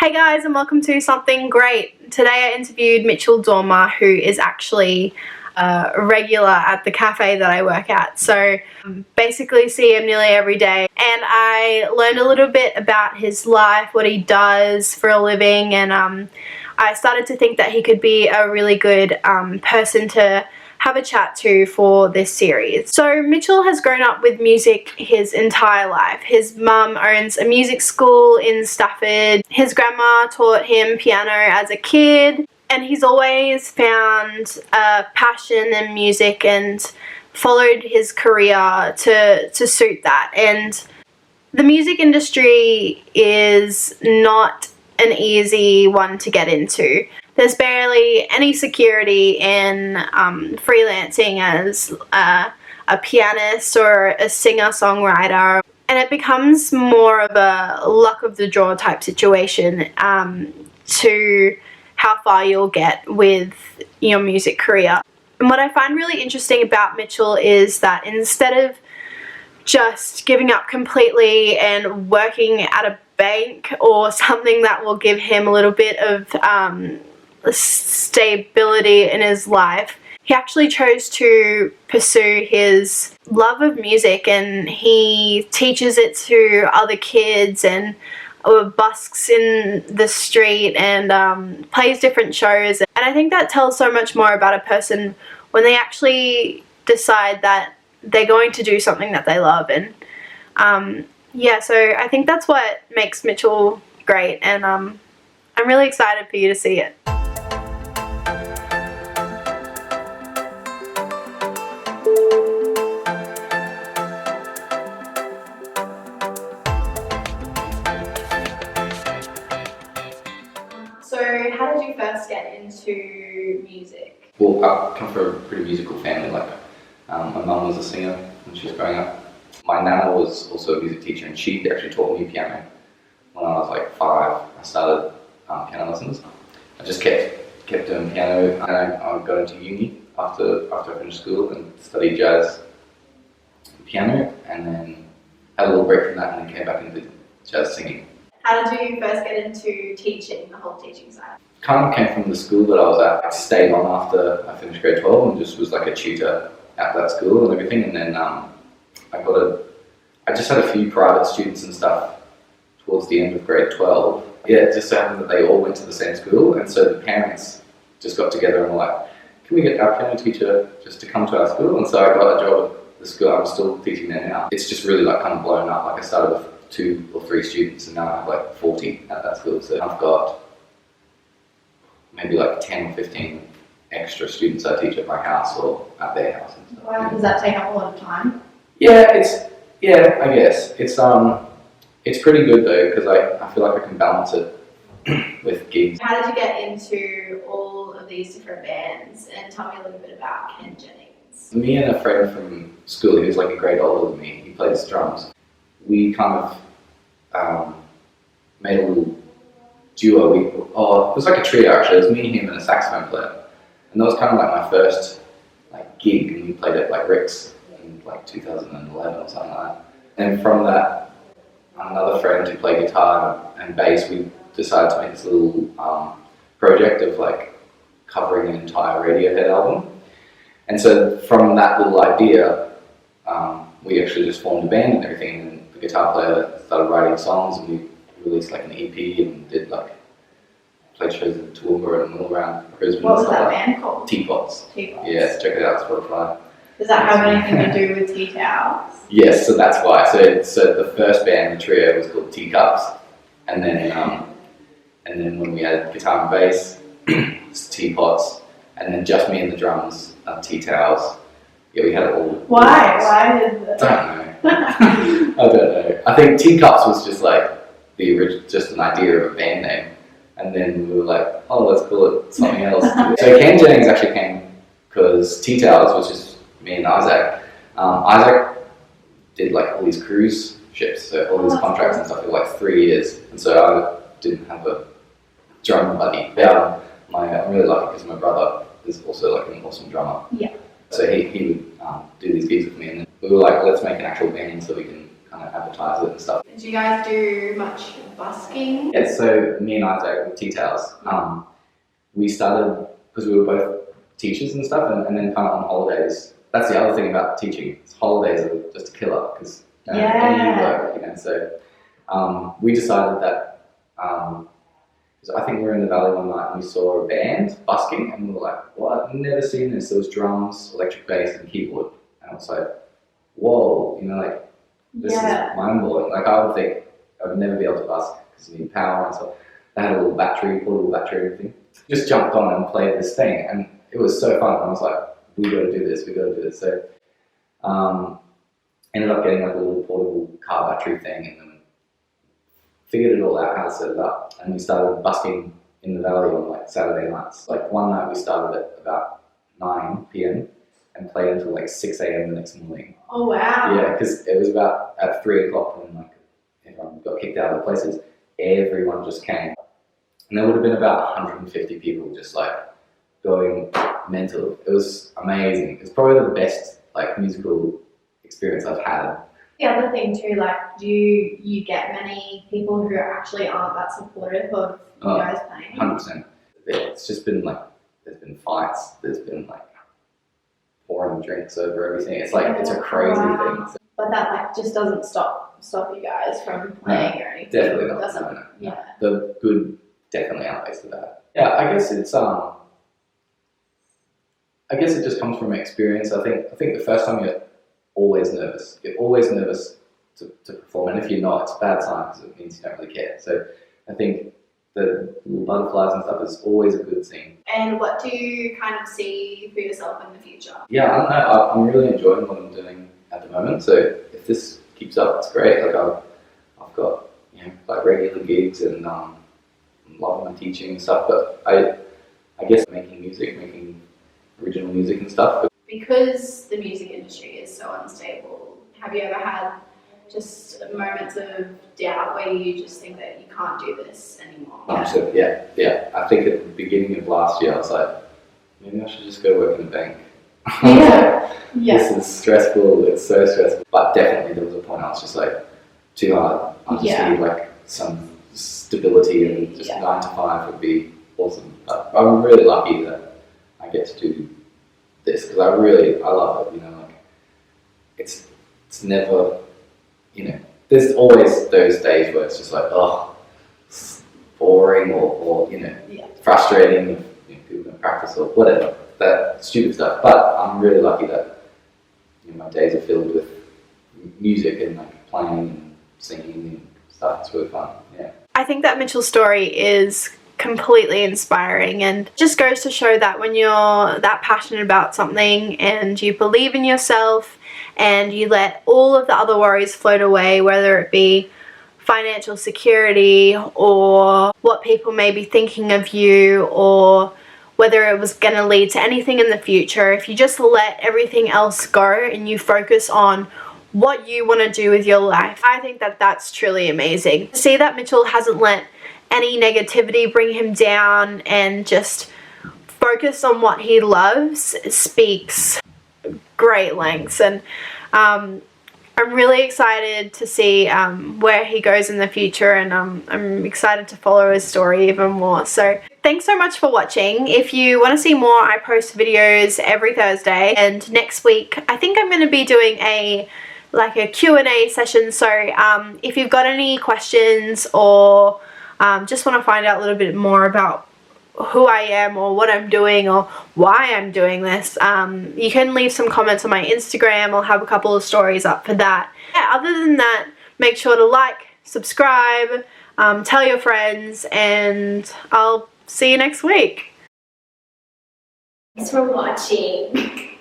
Hey guys, and welcome to Something Great. Today I interviewed Mitchell Dormer, who is actually a regular at the cafe that I work at. So basically see him nearly every day, and I learned a little bit about his life, what he does for a living, and I started to think that he could be a really good person to have a chat to for this series. So Mitchell has grown up with music his entire life. His mum owns a music school in Stafford. His grandma taught him piano as a kid, and he's always found a passion in music and followed his career to suit that. And the music industry is not an easy one to get into. There's barely any security in freelancing as a pianist or a singer-songwriter, and it becomes more of a luck of the draw type situation to how far you'll get with your music career. And what I find really interesting about Mitchell is that instead of just giving up completely and working at a bank or something that will give him a little bit of stability in his life, he actually chose to pursue his love of music, and he teaches it to other kids and busks in the street and plays different shows. And I think that tells so much more about a person when they actually decide that they're going to do something that they love. And yeah, so I think that's what makes Mitchell great, and I'm really excited for you to see it. So how did you first get into music? Well, I come from a pretty musical family. My mum was a singer when she was growing up. My nana was also a music teacher, and she actually taught me piano. When I was like 5, I started piano lessons. I just kept doing piano, and I got into uni after I finished school and studied jazz and piano, and then had a little break from that and then came back into jazz singing. How did you first get into teaching, the whole teaching side? Kind of came from the school that I was at. I stayed on after I finished grade 12 and just was like a tutor at that school and everything, and then I just had a few private students and stuff towards the end of grade 12. Yeah, it just so happened that they all went to the same school, and so the parents just got together and were like, can we get our piano teacher just to come to our school? And so I got a job at the school. I'm still teaching there now. It's just really like kind of blown up. Like I started with 2 or 3 students, and now I have like 40 at that school. So I've got maybe like 10 or 15 extra students I teach at my house or at their house and stuff. Wow, does that take up a lot of time? Yeah, I guess it's pretty good though, because I feel like I can balance it with gigs. How did you get into all of these different bands? And tell me a little bit about Ken Jennings. Me and a friend from school who's like a grade older than me, he plays drums. We kind of made a little duo. It was like a trio actually. It was me, him, and a saxophone player. And that was kind of like my first like gig, and we played at like Rick's in like 2011 or something like that. And from that, another friend who played guitar and bass, we decided to make this little project of like covering an entire Radiohead album. And so from that little idea, we actually just formed a band and everything. And the guitar player started writing songs, and we released like an EP and did like played shows in Toowoomba and all around Brisbane. What was that band called? Teapots. Teapots. Yes, check it out, Spotify. Does that have anything to do with tea towels? Yes, so that's why. So the first band, the trio, was called Teacups, and then when we had guitar and bass, it's Teapots, and then just me and the drums, Tea Towels. Yeah, we had it all. Why? Why did that? I don't know. I think Teacups was just like just an idea of a band name, and then we were like, oh, let's call it something else. So Ken Jennings actually came because Tea Towels, which is me and Isaac. Isaac did like all these cruise ships, so all these contracts and stuff for like 3 years, and so I didn't have a drum buddy. Yeah, I'm really lucky because my brother is also like an awesome drummer. Yeah. So he would do these gigs with me, and then we were like, let's make an actual band so we can kind of advertise it and stuff. Did you guys do much busking? Yeah, so me and Isaac with T-Tails, we started because we were both teachers and stuff, and then kind of on holidays. That's the other thing about teaching. Holidays are just a killer because any work, you know. So we decided that I think we were in the valley one night and we saw a band busking, and we were like, "What? I've never seen this." There was drums, electric bass, and keyboard, and I was like, "Whoa!" You know, like this is mind blowing. Like I would think I would never be able to busk because you need power and stuff. They had a little battery, portable battery, and everything. Just jumped on and played this thing, and it was so fun. I was like, "We got to do this. We got to do this." So ended up getting like a little portable car battery thing, and then figured it all out how to set it up, and we started busking in the valley on like Saturday nights. Like one night we started at about 9 p.m. and played until like 6 a.m. the next morning. Oh wow! Yeah, because it was about at 3 o'clock when like everyone got kicked out of the places. Everyone just came, and there would have been about 150 people just like going mental. It was amazing. It was probably the best like musical experience I've had. The other thing too, like, do you get many people who actually aren't that supportive of you guys playing? 100%. It's just been like, there's been fights, there's been like pouring drinks over everything. It's like, it's a crazy thing. So, but that like just doesn't stop you guys from playing or anything? Definitely not. Doesn't, No. Yeah. The good definitely outweighs the bad. Yeah, I guess it's I guess it just comes from experience. I think the first time you're always nervous. You're always nervous to perform, and if you're not, it's a bad sign because it means you don't really care. So I think the little butterflies and stuff is always a good thing. And what do you kind of see for yourself in the future? Yeah, I don't know. I'm really enjoying what I'm doing at the moment. So if this keeps up, it's great. Like I've got like regular gigs and I'm loving my teaching and stuff. But I guess making original music and stuff. Because the music industry is so unstable, have you ever had just moments of doubt where you just think that you can't do this anymore? So, yeah. I think at the beginning of last year, I was like, maybe I should just go work in a bank. This is stressful. It's so stressful. But definitely there was a point I was just like, too hard. I just need like some stability, and just 9 to 5 would be awesome. I'm really lucky that I get to do this because I love it. Like it's never, there's always those days where it's just like, oh, it's boring or frustrating if people don't practice or whatever, that stupid stuff. But I'm really lucky that my days are filled with music and like playing and singing and stuff. It's really fun. Yeah. I think that Mitchell's story is completely inspiring, and just goes to show that when you're that passionate about something and you believe in yourself and you let all of the other worries float away, whether it be financial security or what people may be thinking of you or whether it was going to lead to anything in the future, if you just let everything else go and you focus on what you want to do with your life, I think that that's truly amazing. To see that Mitchell hasn't let any negativity bring him down and just focus on what he loves speaks great lengths. And I'm really excited to see where he goes in the future, and I'm excited to follow his story even more. So thanks so much for watching. If you want to see more, I post videos every Thursday, and next week I think I'm going to be doing a Q&A session. So if you've got any questions or just want to find out a little bit more about who I am or what I'm doing or why I'm doing this, you can leave some comments on my Instagram. I'll have a couple of stories up for that. Yeah, other than that, make sure to like, subscribe, tell your friends, and I'll see you next week. Thanks for watching.